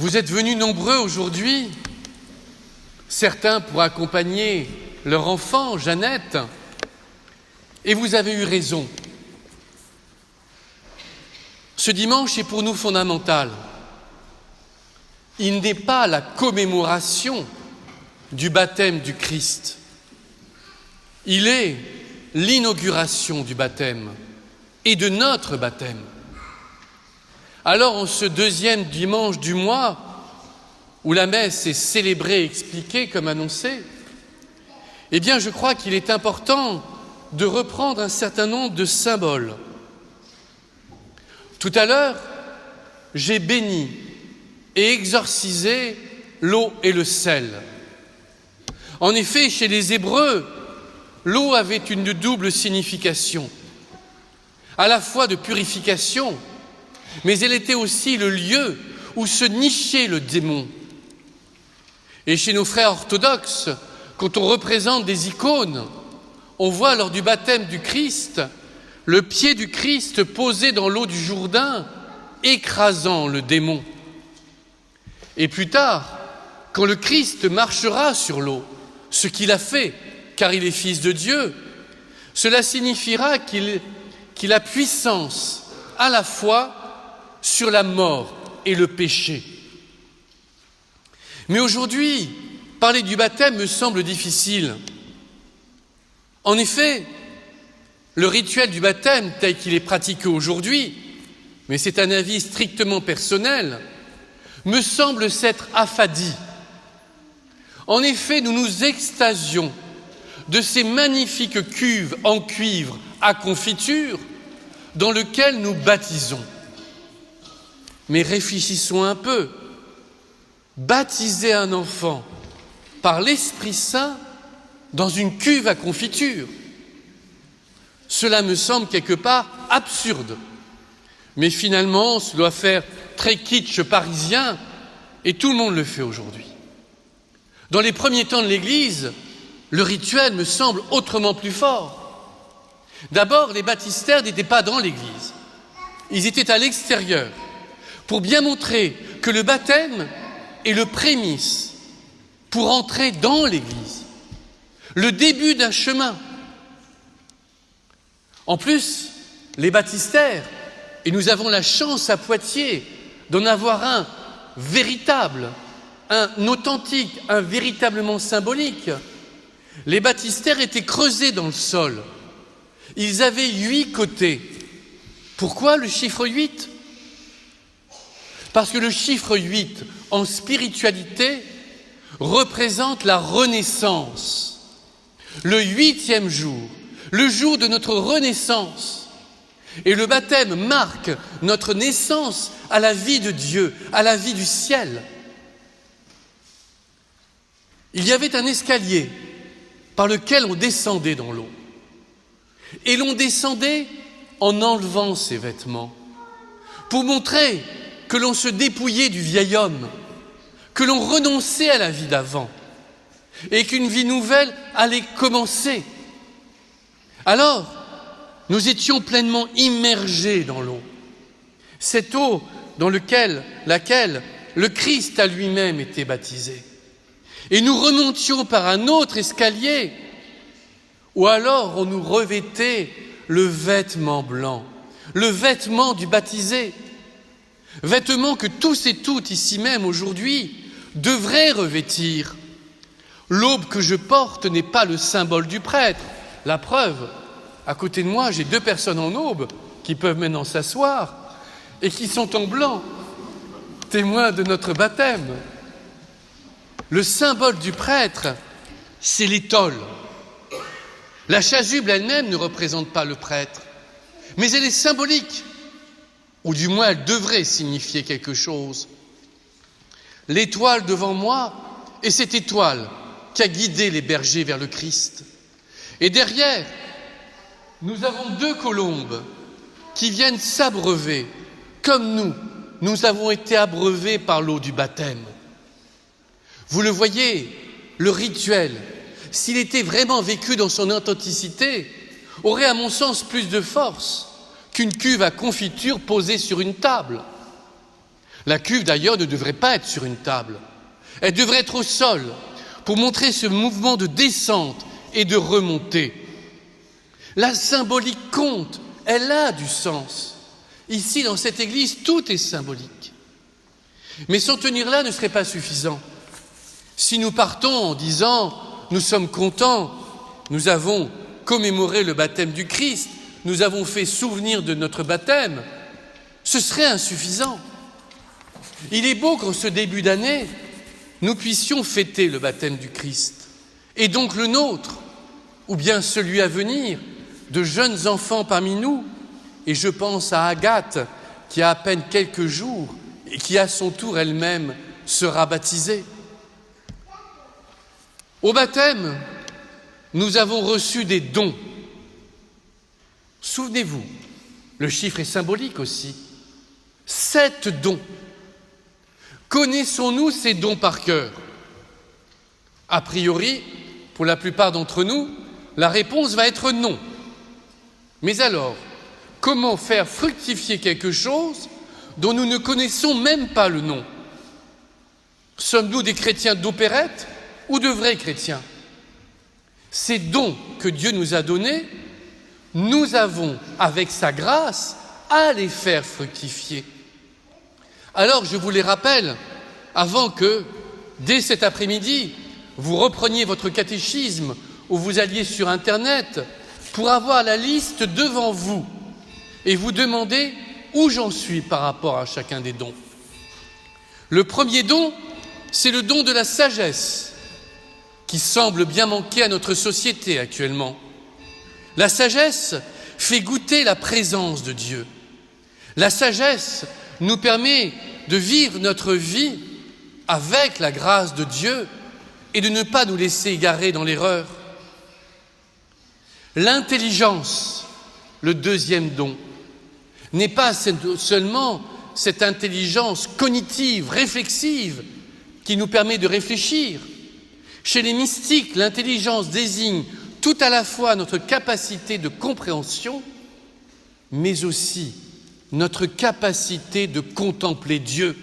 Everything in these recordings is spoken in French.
Vous êtes venus nombreux aujourd'hui, certains pour accompagner leur enfant, Jeannette, et vous avez eu raison. Ce dimanche est pour nous fondamental. Il n'est pas la commémoration du baptême du Christ. Il est l'inauguration du baptême et de notre baptême. Alors, en ce deuxième dimanche du mois, où la messe est célébrée et expliquée comme annoncé, eh bien, je crois qu'il est important de reprendre un certain nombre de symboles. Tout à l'heure, j'ai béni et exorcisé l'eau et le sel. En effet, chez les Hébreux, l'eau avait une double signification, à la fois de purification, mais elle était aussi le lieu où se nichait le démon. Et chez nos frères orthodoxes, quand on représente des icônes, on voit lors du baptême du Christ, le pied du Christ posé dans l'eau du Jourdain, écrasant le démon. Et plus tard, quand le Christ marchera sur l'eau, ce qu'il a fait, car il est fils de Dieu, cela signifiera qu'il a puissance à la fois sur la mort et le péché. Mais aujourd'hui, parler du baptême me semble difficile. En effet, le rituel du baptême tel qu'il est pratiqué aujourd'hui, mais c'est un avis strictement personnel, me semble s'être affadi. En effet, nous nous extasions de ces magnifiques cuves en cuivre à confiture dans lesquelles nous baptisons. Mais réfléchissons un peu. Baptiser un enfant par l'Esprit Saint dans une cuve à confiture, cela me semble quelque part absurde. Mais finalement, ça doit faire très kitsch parisien et tout le monde le fait aujourd'hui. Dans les premiers temps de l'Église, le rituel me semble autrement plus fort. D'abord, les baptistères n'étaient pas dans l'Église. Ils étaient à l'extérieur pour bien montrer que le baptême est le prémisse pour entrer dans l'Église, le début d'un chemin. En plus, les baptistères, et nous avons la chance à Poitiers d'en avoir un véritable, un authentique, un véritablement symbolique. Les baptistères étaient creusés dans le sol. Ils avaient 8 côtés. Pourquoi le chiffre 8 ? Parce que le chiffre 8, en spiritualité, représente la renaissance. Le 8e jour, le jour de notre renaissance. Et le baptême marque notre naissance à la vie de Dieu, à la vie du ciel. Il y avait un escalier par lequel on descendait dans l'eau. Et l'on descendait en enlevant ses vêtements, pour montrer que l'on se dépouillait du vieil homme, que l'on renonçait à la vie d'avant, et qu'une vie nouvelle allait commencer. Alors, nous étions pleinement immergés dans l'eau. Cette eau dans laquelle le Christ a lui-même été baptisé. Et nous remontions par un autre escalier, ou alors on nous revêtait le vêtement blanc, le vêtement du baptisé, vêtement que tous et toutes ici même aujourd'hui devraient revêtir. L'aube que je porte n'est pas le symbole du prêtre. La preuve, à côté de moi, j'ai 2 personnes en aube qui peuvent maintenant s'asseoir et qui sont en blanc, témoins de notre baptême. Le symbole du prêtre, c'est l'étole. La chasuble elle-même ne représente pas le prêtre, mais elle est symbolique, ou du moins elle devrait signifier quelque chose. L'étoile devant moi est cette étoile qui a guidé les bergers vers le Christ. Et derrière, nous avons 2 colombes qui viennent s'abreuver, comme nous avons été abreuvés par l'eau du baptême. Vous le voyez, le rituel, s'il était vraiment vécu dans son authenticité, aurait à mon sens plus de force qu'une cuve à confiture posée sur une table. La cuve d'ailleurs ne devrait pas être sur une table, elle devrait être au sol pour montrer ce mouvement de descente et de remontée. La symbolique compte, elle a du sens. Ici, dans cette église, tout est symbolique. Mais s'en tenir là ne serait pas suffisant. Si nous partons en disant « nous sommes contents, nous avons commémoré le baptême du Christ, nous avons fait souvenir de notre baptême », ce serait insuffisant. Il est beau qu'en ce début d'année, nous puissions fêter le baptême du Christ, et donc le nôtre, ou bien celui à venir, de jeunes enfants parmi nous, et je pense à Agathe, qui a à peine quelques jours, et qui à son tour elle-même sera baptisée. Au baptême, nous avons reçu des dons. Souvenez-vous, le chiffre est symbolique aussi. 7 dons. Connaissons-nous ces dons par cœur? A priori, pour la plupart d'entre nous, la réponse va être non. Mais alors, comment faire fructifier quelque chose dont nous ne connaissons même pas le nom? Sommes-nous des chrétiens d'opérette ou de vrais chrétiens? Ces dons que Dieu nous a donnés, nous avons, avec sa grâce, à les faire fructifier. Alors, je vous les rappelle, avant que, dès cet après-midi, vous repreniez votre catéchisme ou vous alliez sur Internet pour avoir la liste devant vous et vous demander où j'en suis par rapport à chacun des dons. Le premier don, c'est le don de la sagesse, qui semble bien manquer à notre société actuellement. La sagesse fait goûter la présence de Dieu. La sagesse nous permet de vivre notre vie avec la grâce de Dieu et de ne pas nous laisser égarer dans l'erreur. L'intelligence, le deuxième don, n'est pas seulement cette intelligence cognitive, réflexive, qui nous permet de réfléchir. Chez les mystiques, l'intelligence désigne tout à la fois notre capacité de compréhension, mais aussi notre capacité de contempler Dieu.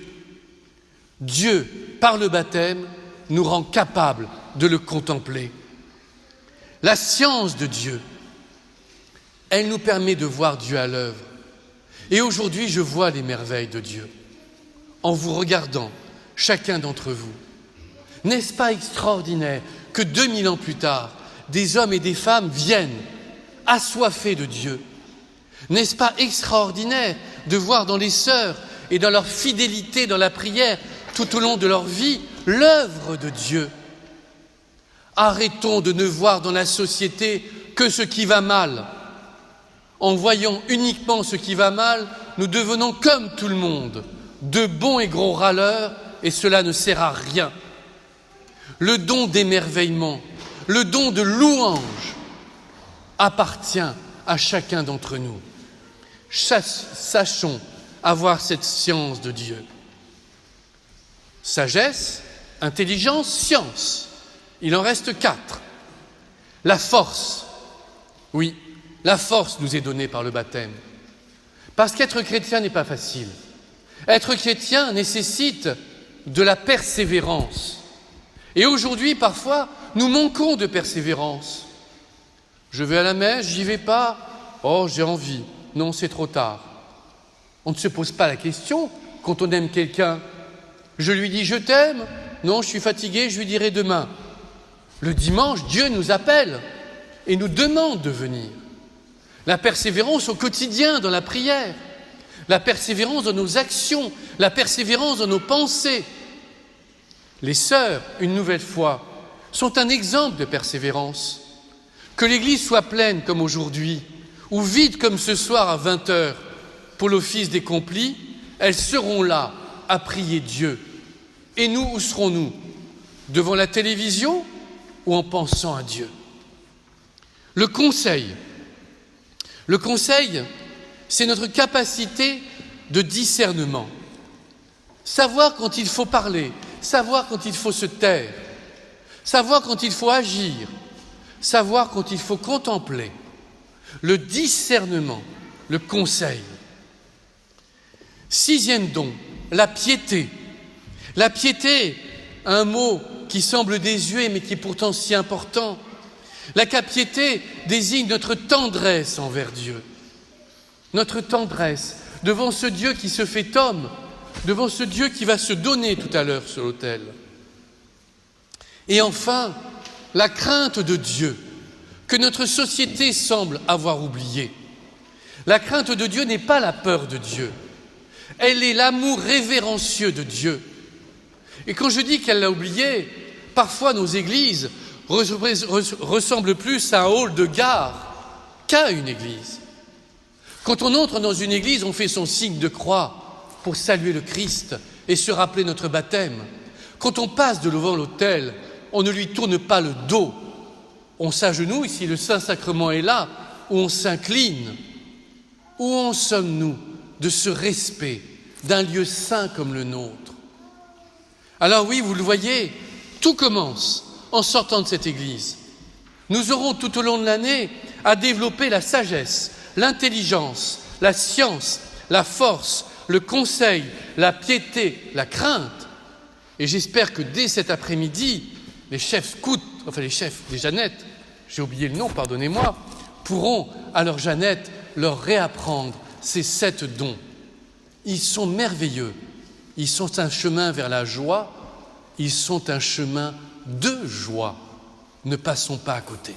Dieu, par le baptême, nous rend capables de le contempler. La science de Dieu, elle nous permet de voir Dieu à l'œuvre. Et aujourd'hui, je vois les merveilles de Dieu en vous regardant, chacun d'entre vous. N'est-ce pas extraordinaire que 2000 ans plus tard, des hommes et des femmes viennent assoiffés de Dieu? N'est-ce pas extraordinaire de voir dans les sœurs et dans leur fidélité dans la prière tout au long de leur vie l'œuvre de Dieu? Arrêtons de ne voir dans la société que ce qui va mal. En voyant uniquement ce qui va mal, nous devenons comme tout le monde, de bons et gros râleurs, et cela ne sert à rien. Le don d'émerveillement, le don de louange appartient à chacun d'entre nous. Sachons avoir cette science de Dieu. Sagesse, intelligence, science. Il en reste 4. La force. Oui, la force nous est donnée par le baptême. Parce qu'être chrétien n'est pas facile. Être chrétien nécessite de la persévérance. Et aujourd'hui, parfois, nous manquons de persévérance. Je vais à la messe, j'y vais pas. Oh, j'ai envie. Non, c'est trop tard. On ne se pose pas la question quand on aime quelqu'un. Je lui dis « je t'aime ». Non, je suis fatigué, je lui dirai demain. Le dimanche, Dieu nous appelle et nous demande de venir. La persévérance au quotidien dans la prière, la persévérance dans nos actions, la persévérance dans nos pensées. Les sœurs, une nouvelle fois, sont un exemple de persévérance. Que l'Église soit pleine comme aujourd'hui, ou vide comme ce soir à 20h pour l'office des complis, elles seront là à prier Dieu. Et nous, où serons-nous? Devant la télévision ou en pensant à Dieu? Le conseil, c'est notre capacité de discernement. Savoir quand il faut parler, savoir quand il faut se taire, savoir quand il faut agir, savoir quand il faut contempler. Le discernement, le conseil. 6e don, la piété. La piété, un mot qui semble désuet mais qui est pourtant si important. La piété désigne notre tendresse envers Dieu. Notre tendresse devant ce Dieu qui se fait homme, devant ce Dieu qui va se donner tout à l'heure sur l'autel. Et enfin, la crainte de Dieu, que notre société semble avoir oubliée. La crainte de Dieu n'est pas la peur de Dieu, elle est l'amour révérencieux de Dieu. Et quand je dis qu'elle l'a oublié, parfois nos églises ressemblent plus à un hall de gare qu'à une église. Quand on entre dans une église, on fait son signe de croix pour saluer le Christ et se rappeler notre baptême. Quand on passe devant l'autel, on ne lui tourne pas le dos. On s'agenouille si le Saint-Sacrement est là, ou on s'incline. Où en sommes-nous de ce respect d'un lieu saint comme le nôtre? Alors oui, vous le voyez, tout commence en sortant de cette église. Nous aurons tout au long de l'année à développer la sagesse, l'intelligence, la science, la force, le conseil, la piété, la crainte. Et j'espère que dès cet après-midi, les chefs scouts, les Jeannettes, j'ai oublié le nom, pardonnez-moi, pourront à leur Jeannette leur réapprendre ces 7 dons. Ils sont merveilleux, ils sont un chemin vers la joie, ils sont un chemin de joie. Ne passons pas à côté.